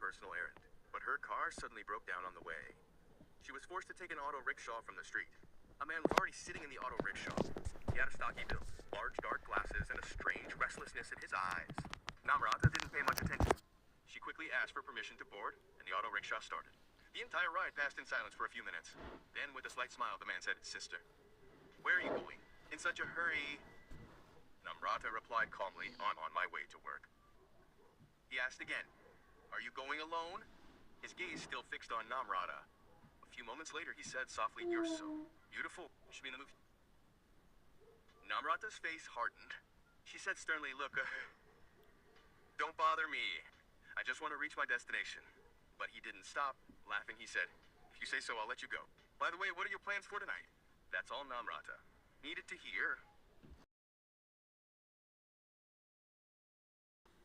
personal errand, but her car suddenly broke down on the way. She was forced to take an auto rickshaw from the street. A man was already sitting in the auto rickshaw. He had a stocky build, large dark glasses, and a strange restlessness in his eyes. Namrata didn't pay much attention. She quickly asked for permission to board, and the auto rickshaw started. The entire ride passed in silence for a few minutes. Then, with a slight smile, the man said, "Sister, where are you going? In such a hurry?" Namrata replied calmly, "I'm on my way to work." He asked again, "Are you going alone?" His gaze still fixed on Namrata. A few moments later, he said softly, "You're so beautiful. You should be in the movie." Namrata's face hardened. She said sternly, "Look, don't bother me. I just want to reach my destination." But he didn't stop. Laughing, he said, "If you say so, I'll let you go. By the way, what are your plans for tonight?" That's all Namrata needed to hear.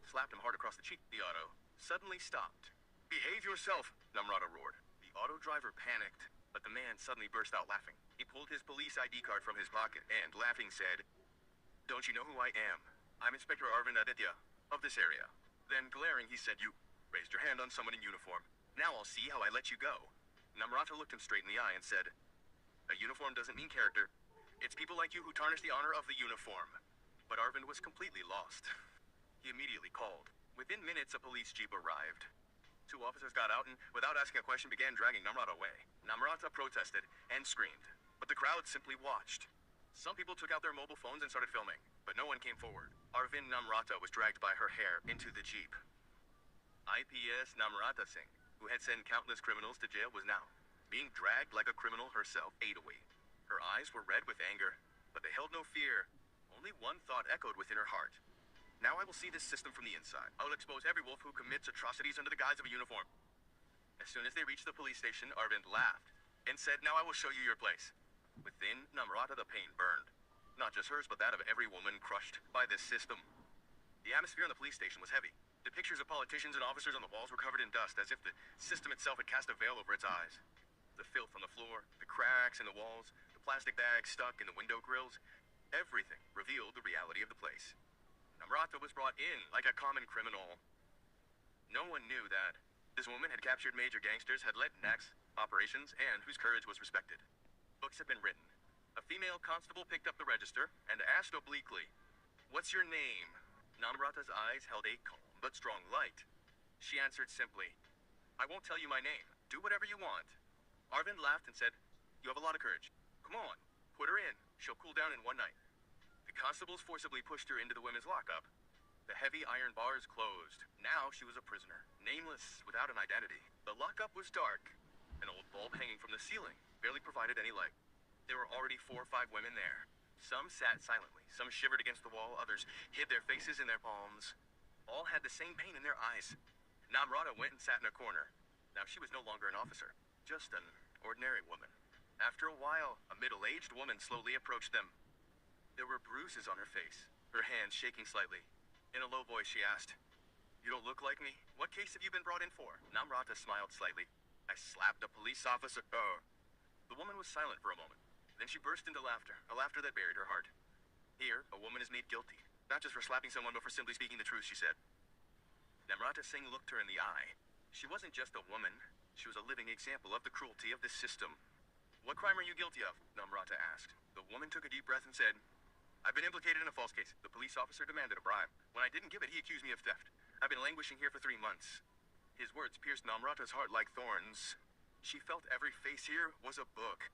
Slapped him hard across the cheek. The auto suddenly stopped. "Behave yourself," Namrata roared. The auto driver panicked, but the man suddenly burst out laughing. He pulled his police ID card from his pocket and, laughing, said, "Don't you know who I am? I'm Inspector Arvind Aditya of this area." Then, glaring, he said, "You raised your hand on someone in uniform. Now I'll see how I let you go." Namrata looked him straight in the eye and said, "A uniform doesn't mean character. It's people like you who tarnish the honor of the uniform." But Arvind was completely lost. He immediately called. Within minutes, a police jeep arrived. Two officers got out and, without asking a question, began dragging Namrata away. Namrata protested and screamed, but the crowd simply watched. Some people took out their mobile phones and started filming, but no one came forward. Arvind Namrata was dragged by her hair into the jeep. IPS Namrata Singh, who had sent countless criminals to jail, was now being dragged like a criminal herself, 808. Her eyes were red with anger, but they held no fear. Only one thought echoed within her heart. "Now I will see this system from the inside. I will expose every wolf who commits atrocities under the guise of a uniform." As soon as they reached the police station, Arvind laughed and said, "Now I will show you your place." Within Namrata, the pain burned. Not just hers, but that of every woman crushed by this system. The atmosphere in the police station was heavy. The pictures of politicians and officers on the walls were covered in dust, as if the system itself had cast a veil over its eyes. The filth on the floor, the cracks in the walls, the plastic bags stuck in the window grills, everything revealed the reality of the place. Namrata was brought in like a common criminal. No one knew that this woman had captured major gangsters, had led NAC's operations, and whose courage was respected. Books had been written. A female constable picked up the register and asked obliquely, "What's your name?" Namrata's eyes held a calm but strong light. She answered simply, "I won't tell you my name. Do whatever you want." Arvind laughed and said, "You have a lot of courage. Come on, put her in. She'll cool down in one night." The constables forcibly pushed her into the women's lockup. The heavy iron bars closed. Now she was a prisoner, nameless, without an identity. The lockup was dark. An old bulb hanging from the ceiling barely provided any light. There were already 4 or 5 women there. Some sat silently, some shivered against the wall, others hid their faces in their palms. All had the same pain in their eyes. Namrata went and sat in a corner. Now she was no longer an officer, just an ordinary woman. After a while, a middle-aged woman slowly approached them. There were bruises on her face, her hands shaking slightly. In a low voice, she asked, "You don't look like me. What case have you been brought in for?" Namrata smiled slightly. "I slapped a police officer." The woman was silent for a moment. Then she burst into laughter, a laughter that buried her heart. "Here, a woman is made guilty, not just for slapping someone, but for simply speaking the truth," she said. Namrata Singh looked her in the eye. She wasn't just a woman. She was a living example of the cruelty of this system. "What crime are you guilty of?" Namrata asked. The woman took a deep breath and said, "I've been implicated in a false case. The police officer demanded a bribe. When I didn't give it, he accused me of theft. I've been languishing here for 3 months." His words pierced Namrata's heart like thorns. She felt every face here was a book,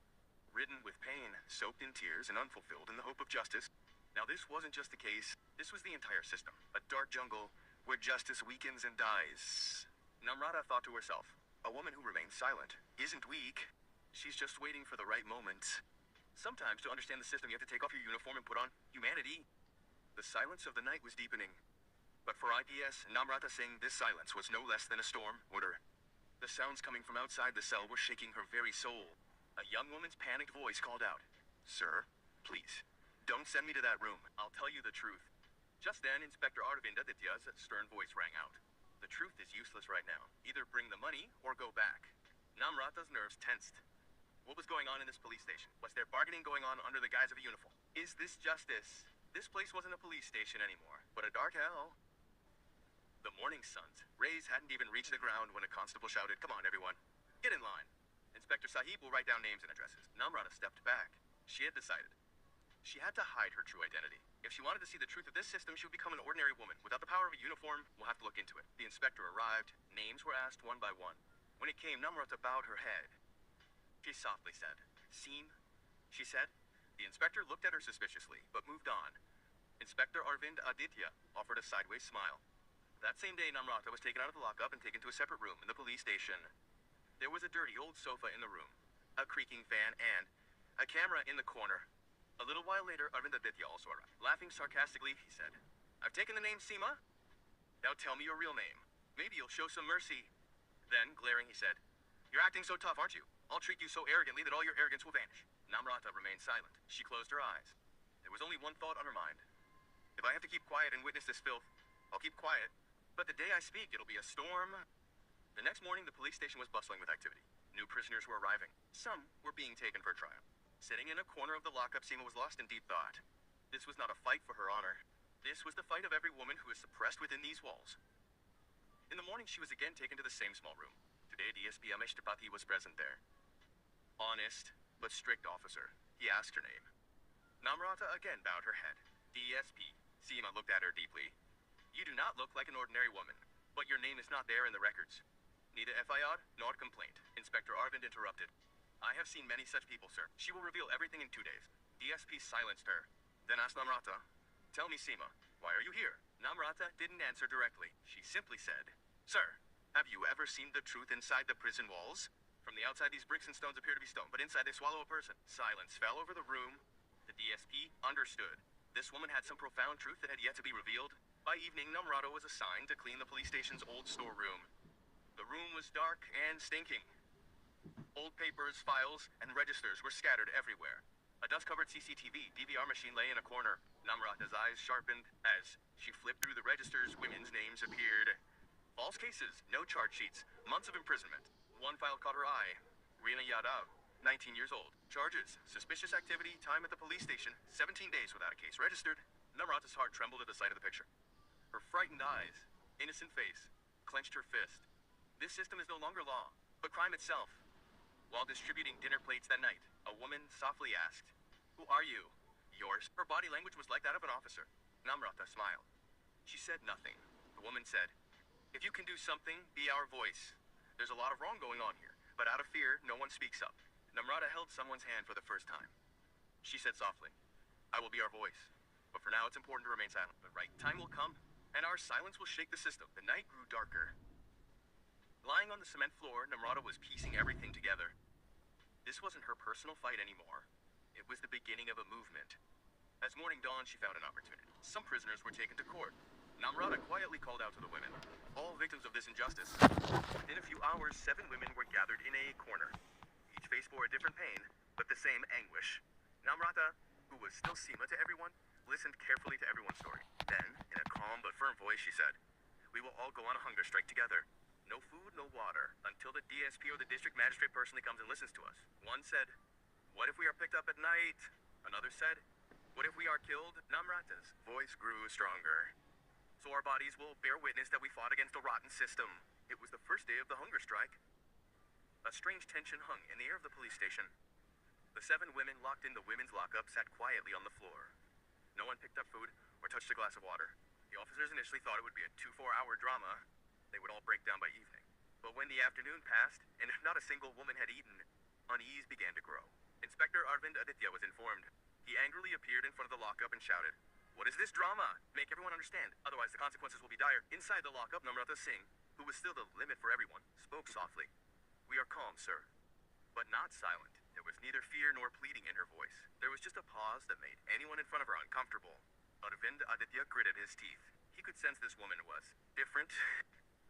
written with pain, soaked in tears, and unfulfilled in the hope of justice. Now this wasn't just the case. This was the entire system. A dark jungle where justice weakens and dies. Namrata thought to herself, a woman who remains silent isn't weak. She's just waiting for the right moment. Sometimes, to understand the system, you have to take off your uniform and put on humanity. The silence of the night was deepening. But for IPS Namrata Singh, this silence was no less than a storm order. The sounds coming from outside the cell were shaking her very soul. A young woman's panicked voice called out, "Sir, please, don't send me to that room. I'll tell you the truth." Just then, Inspector Arvind Aditya's stern voice rang out. "The truth is useless right now. Either bring the money or go back." Namrata's nerves tensed. What was going on in this police station? Was there bargaining going on under the guise of a uniform? Is this justice? This place wasn't a police station anymore, but a dark hell. The morning sun's rays hadn't even reached the ground when a constable shouted, "Come on, everyone. Get in line. Inspector Sahib will write down names and addresses." Namrata stepped back. She had decided. She had to hide her true identity. If she wanted to see the truth of this system, she would become an ordinary woman. Without the power of a uniform, we'll have to look into it. The inspector arrived. Names were asked one by one. When it came, Namrata bowed her head. She softly said, "Seem?" she said. The inspector looked at her suspiciously, but moved on. Inspector Arvind Aditya offered a sideways smile. That same day, Namrata was taken out of the lockup and taken to a separate room in the police station. There was a dirty old sofa in the room, a creaking fan, and a camera in the corner. A little while later, Arvind Aditya also arrived. Laughing sarcastically, he said, "I've taken the name Seema. Now tell me your real name. Maybe you'll show some mercy." Then, glaring, he said, "You're acting so tough, aren't you? I'll treat you so arrogantly that all your arrogance will vanish." Namrata remained silent. She closed her eyes. There was only one thought on her mind. If I have to keep quiet and witness this filth, I'll keep quiet. But the day I speak, it'll be a storm. The next morning, the police station was bustling with activity. New prisoners were arriving. Some were being taken for trial. Sitting in a corner of the lockup, Seema was lost in deep thought. This was not a fight for her honor. This was the fight of every woman who is suppressed within these walls. In the morning, she was again taken to the same small room. Today, DSP Amesh Tripathi was present there. Honest, but strict officer. He asked her name. Namrata again bowed her head. DSP. Seema looked at her deeply. "You do not look like an ordinary woman, but your name is not there in the records. Neither FIR nor complaint." Inspector Arvind interrupted. "I have seen many such people, sir. She will reveal everything in 2 days." DSP silenced her, then asked Namrata, "Tell me, Seema, why are you here?" Namrata didn't answer directly. She simply said, "Sir, have you ever seen the truth inside the prison walls? From the outside, these bricks and stones appear to be stone, but inside they swallow a person." Silence fell over the room. The DSP understood. This woman had some profound truth that had yet to be revealed. By evening, Namrata was assigned to clean the police station's old storeroom. The room was dark and stinking. Old papers, files, and registers were scattered everywhere. A dust-covered CCTV DVR machine lay in a corner. Namrata's eyes sharpened. As she flipped through the registers, women's names appeared. False cases, no charge sheets, months of imprisonment. One file caught her eye. Reena Yadav, 19 years old. Charges, suspicious activity, time at the police station, 17 days without a case registered. Namrata's heart trembled at the sight of the picture. Her frightened eyes, innocent face, clenched her fist. This system is no longer law, but crime itself. While distributing dinner plates that night, a woman softly asked, "Who are you?" "Yours." Her body language was like that of an officer. Namrata smiled. She said nothing. The woman said, "If you can do something, be our voice. There's a lot of wrong going on here, but out of fear, no one speaks up." Namrata held someone's hand for the first time. She said softly, "I will be our voice, but for now it's important to remain silent. The right time will come, and our silence will shake the system." The night grew darker. Lying on the cement floor, Namrata was piecing everything together. This wasn't her personal fight anymore. It was the beginning of a movement. As morning dawned, she found an opportunity. Some prisoners were taken to court. Namrata quietly called out to the women, all victims of this injustice. Within a few hours, 7 women were gathered in a corner. Each face bore a different pain, but the same anguish. Namrata, who was still Seema to everyone, listened carefully to everyone's story. Then, in a calm but firm voice, she said, "We will all go on a hunger strike together. No food, no water, until the DSP or the district magistrate personally comes and listens to us." One said, "What if we are picked up at night?" Another said, "What if we are killed?" Namrata's voice grew stronger. "So our bodies will bear witness that we fought against a rotten system." It was the first day of the hunger strike. A strange tension hung in the air of the police station. The 7 women locked in the women's lockup sat quietly on the floor. No one picked up food or touched a glass of water. The officers initially thought it would be a 2-4-hour drama. They would all break down by evening. But when the afternoon passed, and not a single woman had eaten, unease began to grow. Inspector Arvind Aditya was informed. He angrily appeared in front of the lockup and shouted, "What is this drama? Make everyone understand, otherwise the consequences will be dire." Inside the lockup, Namrata Singh, who was still the limit for everyone, spoke softly. "We are calm, sir, but not silent." There was neither fear nor pleading in her voice. There was just a pause that made anyone in front of her uncomfortable. Arvind Aditya gritted his teeth. He could sense this woman was different.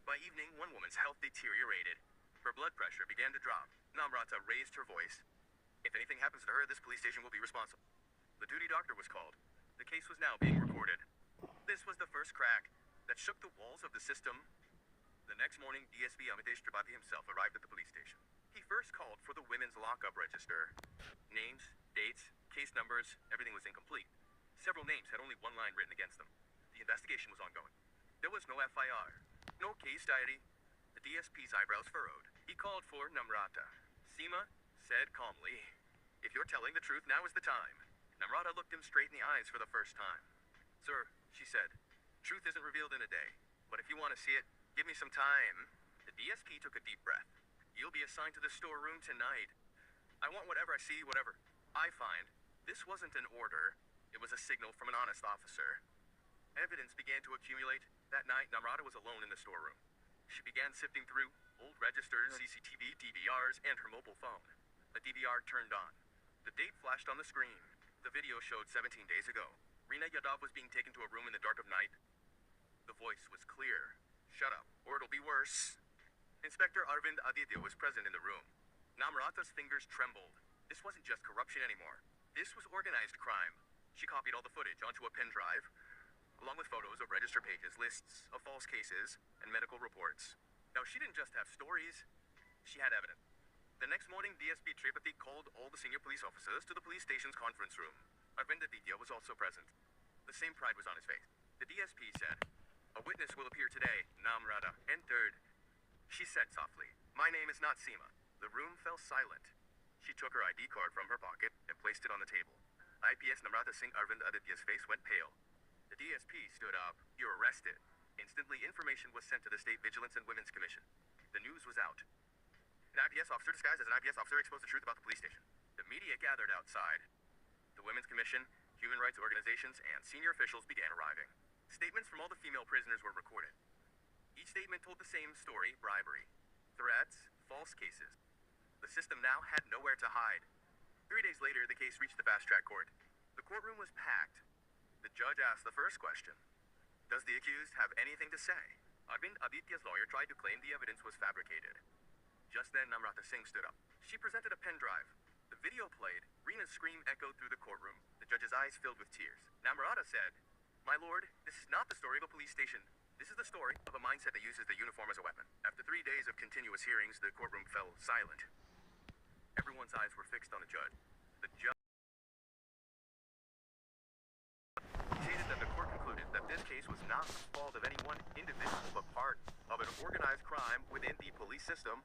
By evening, one woman's health deteriorated. Her blood pressure began to drop. Namrata raised her voice. "If anything happens to her, this police station will be responsible." The duty doctor was called. The case was now being recorded. This was the first crack that shook the walls of the system. The next morning, DSP Amitesh Tripathi himself arrived at the police station. He first called for the women's lockup register. Names, dates, case numbers, everything was incomplete. Several names had only one line written against them. The investigation was ongoing. There was no FIR, no case diary. The DSP's eyebrows furrowed. He called for Namrata. Seema said calmly, "If you're telling the truth, now is the time." Namrata looked him straight in the eyes for the first time. "Sir," she said, "truth isn't revealed in a day. But if you want to see it, give me some time." The DSP took a deep breath. "You'll be assigned to the storeroom tonight. I want whatever I see, whatever I find." This wasn't an order. It was a signal from an honest officer. Evidence began to accumulate. That night, Namrata was alone in the storeroom. She began sifting through old registers, CCTV, DVRs, and her mobile phone. A DVR turned on. The date flashed on the screen. The video showed 17 days ago. Rina Yadav was being taken to a room in the dark of night. The voice was clear. "Shut up, or it'll be worse." Inspector Arvind Aditya was present in the room. Namrata's fingers trembled. This wasn't just corruption anymore. This was organized crime. She copied all the footage onto a pen drive, along with photos of register pages, lists of false cases, and medical reports. Now, she didn't just have stories, she had evidence. The next morning, DSP Tripathi called all the senior police officers to the police station's conference room. Arvind Aditya was also present. The same pride was on his face. The DSP said, "A witness will appear today." Namrata entered. She said softly, "My name is not Seema." The room fell silent. She took her ID card from her pocket and placed it on the table. IPS Namrata Singh Arvind Aditya's face went pale. The DSP stood up. "You're arrested." Instantly, information was sent to the State Vigilance and Women's Commission. The news was out. An IPS officer disguised as an IPS officer exposed the truth about the police station. The media gathered outside. The Women's Commission, human rights organizations, and senior officials began arriving. Statements from all the female prisoners were recorded. Each statement told the same story: bribery, threats, false cases. The system now had nowhere to hide. 3 days later, the case reached the fast-track court. The courtroom was packed. The judge asked the first question: "Does the accused have anything to say?" Arvind Aditya's lawyer tried to claim the evidence was fabricated. Just then, Namrata Singh stood up. She presented a pen drive. The video played. Rina's scream echoed through the courtroom. The judge's eyes filled with tears. Namrata said, "My lord, this is not the story of a police station. This is the story of a mindset that uses the uniform as a weapon." After 3 days of continuous hearings, the courtroom fell silent. Everyone's eyes were fixed on the judge. The judge stated that the court concluded that this case was not the fault of any one individual, but part of an organized crime within the police system.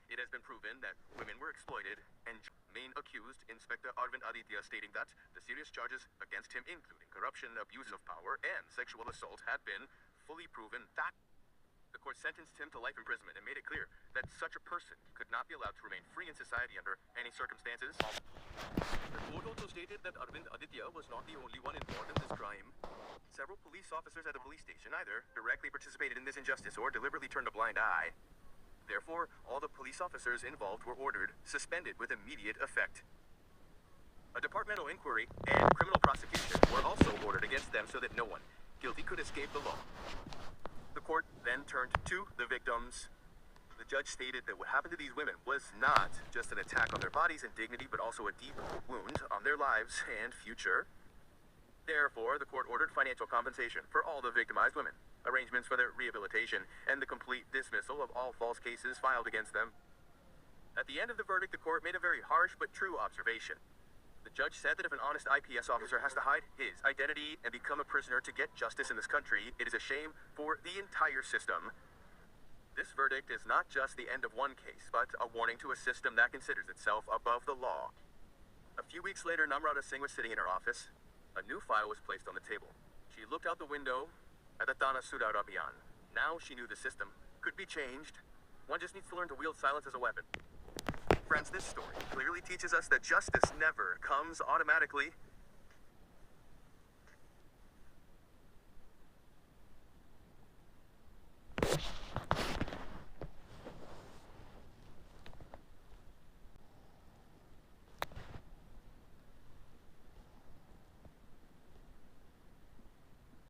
It has been proven that women were exploited, and main accused, Inspector Arvind Aditya, stating that the serious charges against him, including corruption, abuse of power, and sexual assault, had been fully proven. That the court sentenced him to life imprisonment and made it clear that such a person could not be allowed to remain free in society under any circumstances. The court also stated that Arvind Aditya was not the only one involved in this crime. Several police officers at the police station either directly participated in this injustice or deliberately turned a blind eye. Therefore, all the police officers involved were ordered suspended with immediate effect. A departmental inquiry and criminal prosecution were also ordered against them so that no one guilty could escape the law. The court then turned to the victims. The judge stated that what happened to these women was not just an attack on their bodies and dignity, but also a deep wound on their lives and future. Therefore, the court ordered financial compensation for all the victimized women, arrangements for their rehabilitation, and the complete dismissal of all false cases filed against them. At the end of the verdict, the court made a very harsh but true observation. The judge said that if an honest IPS officer has to hide his identity and become a prisoner to get justice in this country, it is a shame for the entire system. This verdict is not just the end of one case, but a warning to a system that considers itself above the law. A few weeks later, Namrata Singh was sitting in her office. A new file was placed on the table. She looked out the window at the Thana Sudhar Abhiyan. Now she knew the system could be changed. One just needs to learn to wield silence as a weapon. Friends, this story clearly teaches us that justice never comes automatically.